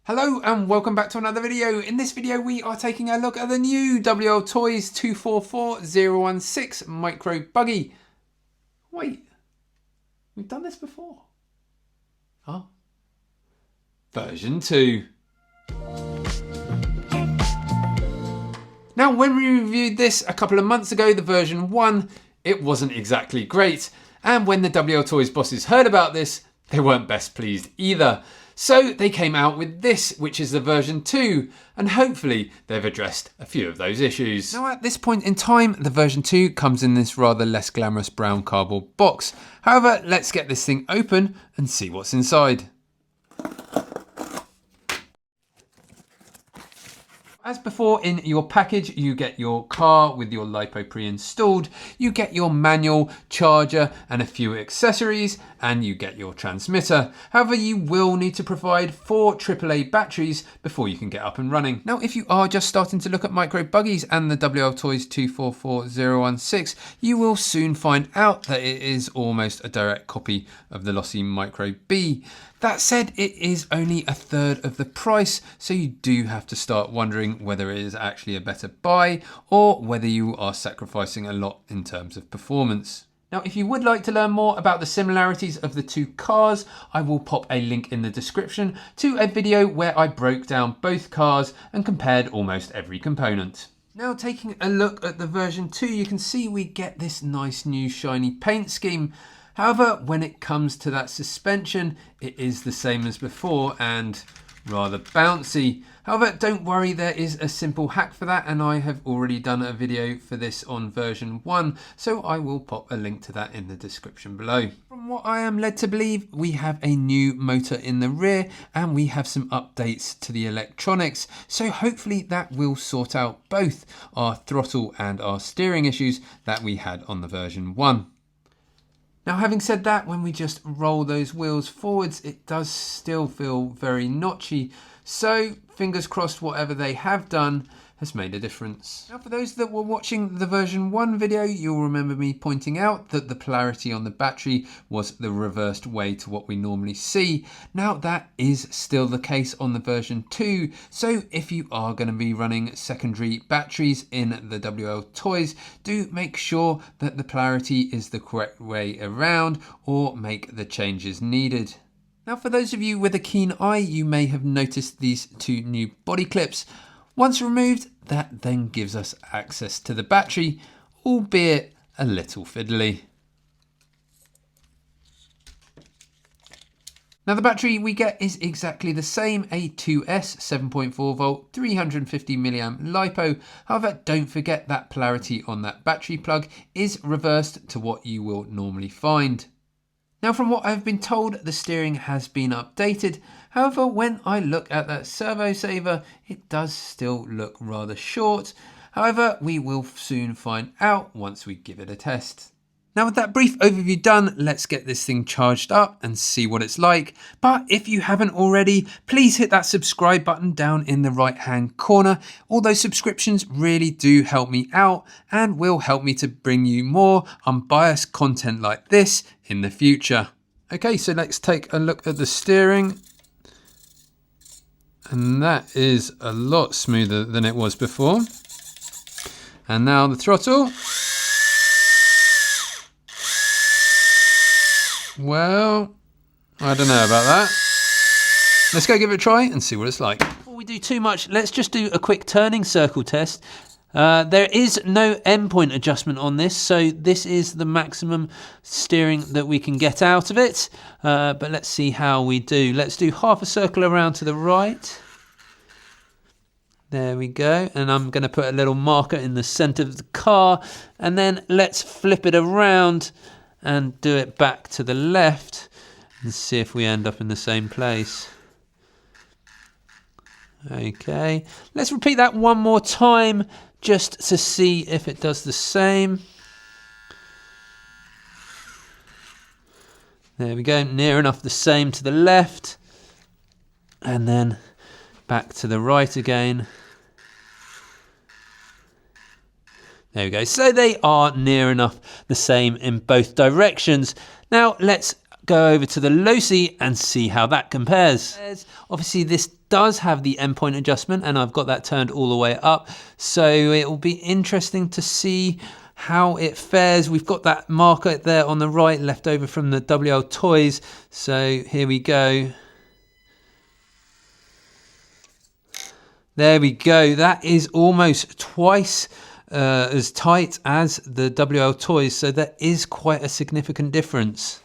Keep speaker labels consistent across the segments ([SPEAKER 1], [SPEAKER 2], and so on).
[SPEAKER 1] Hello and welcome back to another video. In this video we are taking a look at the new WLToys 244016 Micro Buggy. Wait, we've done this before. Oh, version 2. Now when we reviewed this a couple of months ago, the version 1, it wasn't exactly great. And when the WLToys bosses heard about this, they weren't best pleased either. So they came out with this, which is the version 2, and hopefully they've addressed a few of those issues. Now at this point in time, the version 2 comes in this rather less glamorous brown cardboard box. However, let's get this thing open and see what's inside. As before, in your package, you get your car with your LiPo pre-installed, you get your manual, charger, and a few accessories, and you get your transmitter. However, you will need to provide 4 AAA batteries before you can get up and running. Now, if you are just starting to look at micro buggies and the WLToys 244016, you will soon find out that it is almost a direct copy of the LosiMicroB. That said, it is only a third of the price, so you do have to start wondering whether it is actually a better buy or whether you are sacrificing a lot in terms of performance. Now, if you would like to learn more about the similarities of the two cars, I will pop a link in the description to a video where I broke down both cars and compared almost every component. Now, taking a look at the version 2, you can see we get this nice new shiny paint scheme. However, when it comes to that suspension, it is the same as before and rather bouncy. However, don't worry, there is a simple hack for that, and I have already done a video for this on version 1, so I will pop a link to that in the description below. From what I am led to believe, we have a new motor in the rear and we have some updates to the electronics, so hopefully that will sort out both our throttle and our steering issues that we had on the version 1. Now, having said that, when we just roll those wheels forwards, it does still feel very notchy. So fingers crossed whatever they have done has made a difference. Now, for those that were watching the version 1 video, you'll remember me pointing out that the polarity on the battery was the reversed way to what we normally see. Now, that is still the case on the version 2. So if you are going to be running secondary batteries in the WLToys, do make sure that the polarity is the correct way around or make the changes needed. Now, for those of you with a keen eye, you may have noticed these 2 new body clips. Once removed, that then gives us access to the battery, albeit a little fiddly. Now, the battery we get is exactly the same, a 2S 7.4 volt 350 milliamp LiPo. However, don't forget that polarity on that battery plug is reversed to what you will normally find. Now, from what I've been told, the steering has been updated. However, when I look at that servo saver, it does still look rather short. However, we will soon find out once we give it a test. Now, with that brief overview done, let's get this thing charged up and see what it's like. But if you haven't already, please hit that subscribe button down in the right-hand corner. All those subscriptions really do help me out and will help me to bring you more unbiased content like this in the future. Okay, so let's take a look at the steering. And that is a lot smoother than it was before. And now the throttle. Well, I don't know about that. Let's go give it a try and see what it's like. Before we do too much, let's just do a quick turning circle test. There is no endpoint adjustment on this, so this is the maximum steering that we can get out of it. But let's see how we do. Let's do half a circle around to the right. There we go. And I'm going to put a little marker in the center of the car. And then let's flip it around and do it back to the left and see if we end up in the same place. Okay, let's repeat that one more time just to see if it does the same. There we go, near enough the same to the left, and then back to the right again. There we go. So they are near enough the same in both directions. Now let's go over to the Losi and see how that compares. Obviously this does have the endpoint adjustment, and I've got that turned all the way up. So it will be interesting to see how it fares. We've got that marker there on the right left over from the WLToys. So here we go. There we go. That is almost twice as tight as the WLToys. So that is quite a significant difference.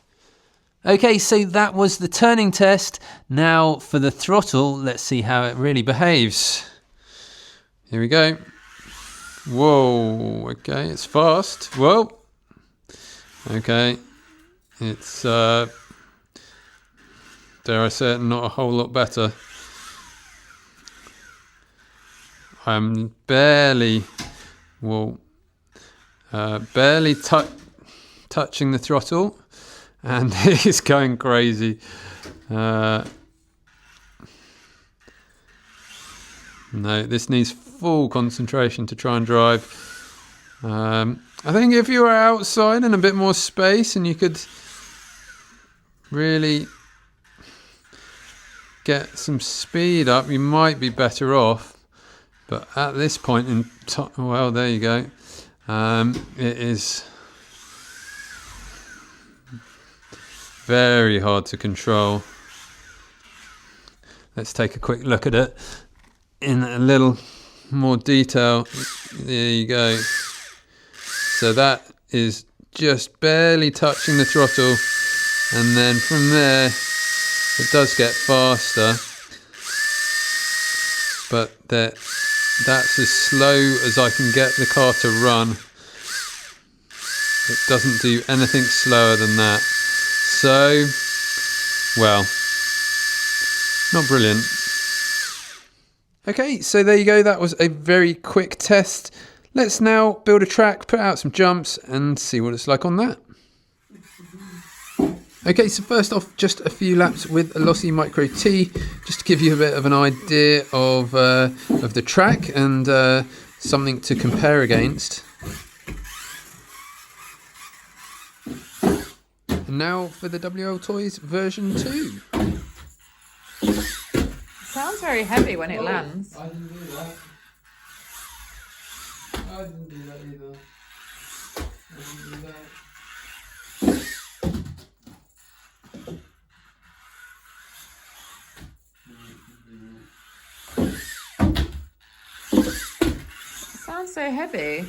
[SPEAKER 1] Okay, so that was the turning test. Now for the throttle, let's see how it really behaves. Here we go. Whoa, okay, it's fast. Whoa. Okay, it's, dare I say it, not a whole lot better. I'm barely touching the throttle, and it is going crazy. No, this needs full concentration to try and drive. I think if you were outside in a bit more space and you could really get some speed up, you might be better off. But at this point in time, well, there you go. It is very hard to control. Let's take a quick look at it in a little more detail. There you go. So that is just barely touching the throttle, and then from there it does get faster, but that's as slow as I can get the car to run. It doesn't do anything slower than that. So, well, not brilliant. Okay, so there you go. That was a very quick test. Let's now build a track, put out some jumps, and see what it's like on that. Okay, so first off, just a few laps with a LosiMicroT, just to give you a bit of an idea of the track and something to compare against. And now for the WLToys version 2.
[SPEAKER 2] Sounds very heavy when it lands.
[SPEAKER 1] I didn't do that. I didn't do that either. I didn't do that.
[SPEAKER 2] Sounds so heavy.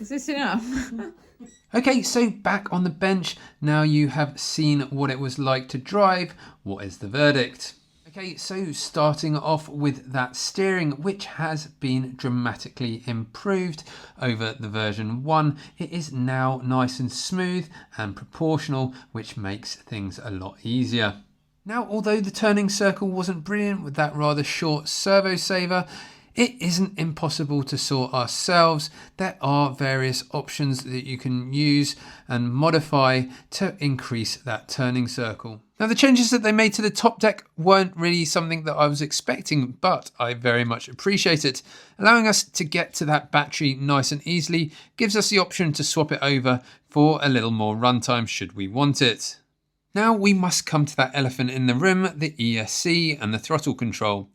[SPEAKER 2] Is this enough?
[SPEAKER 1] Okay, so back on the bench. Now you have seen what it was like to drive. What is the verdict? Okay, so starting off with that steering, which has been dramatically improved over the version 1. It is now nice and smooth and proportional, which makes things a lot easier. Now, although the turning circle wasn't brilliant with that rather short servo saver, it isn't impossible to sort ourselves. There are various options that you can use and modify to increase that turning circle. Now, the changes that they made to the top deck weren't really something that I was expecting, but I very much appreciate it. Allowing us to get to that battery nice and easily gives us the option to swap it over for a little more runtime should we want it. Now we must come to that elephant in the room, the ESC and the throttle control.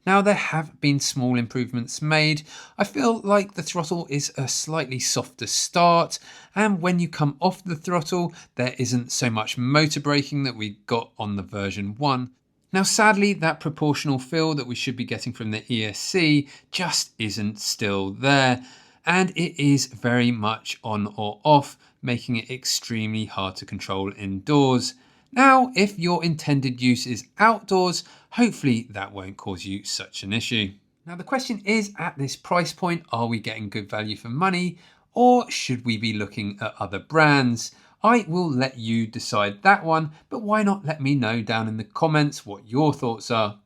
[SPEAKER 1] Now, there have been small improvements made. I feel like the throttle is a slightly softer start, and when you come off the throttle, there isn't so much motor braking that we got on the version 1. Now, sadly, that proportional feel that we should be getting from the ESC just isn't still there, and it is very much on or off, making it extremely hard to control indoors. Now, if your intended use is outdoors, hopefully that won't cause you such an issue. Now, the question is, at this price point, are we getting good value for money, or should we be looking at other brands? I will let you decide that one, but why not let me know down in the comments what your thoughts are.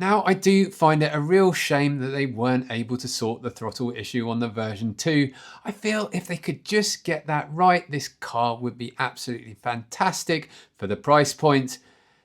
[SPEAKER 1] Now, I do find it a real shame that they weren't able to sort the throttle issue on the version 2. I feel if they could just get that right, this car would be absolutely fantastic for the price point.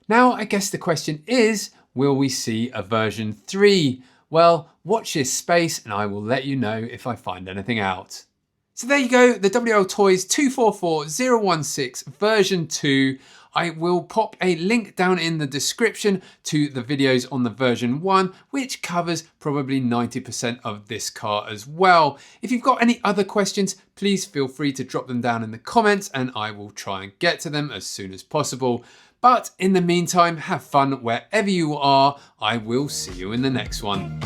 [SPEAKER 1] Now, I guess the question is, will we see a version 3? Well, watch this space and I will let you know if I find anything out. So there you go, the WLToys 244016 version 2. I will pop a link down in the description to the videos on the version 1, which covers probably 90% of this car as well. If you've got any other questions, please feel free to drop them down in the comments and I will try and get to them as soon as possible. But in the meantime, have fun wherever you are. I will see you in the next one.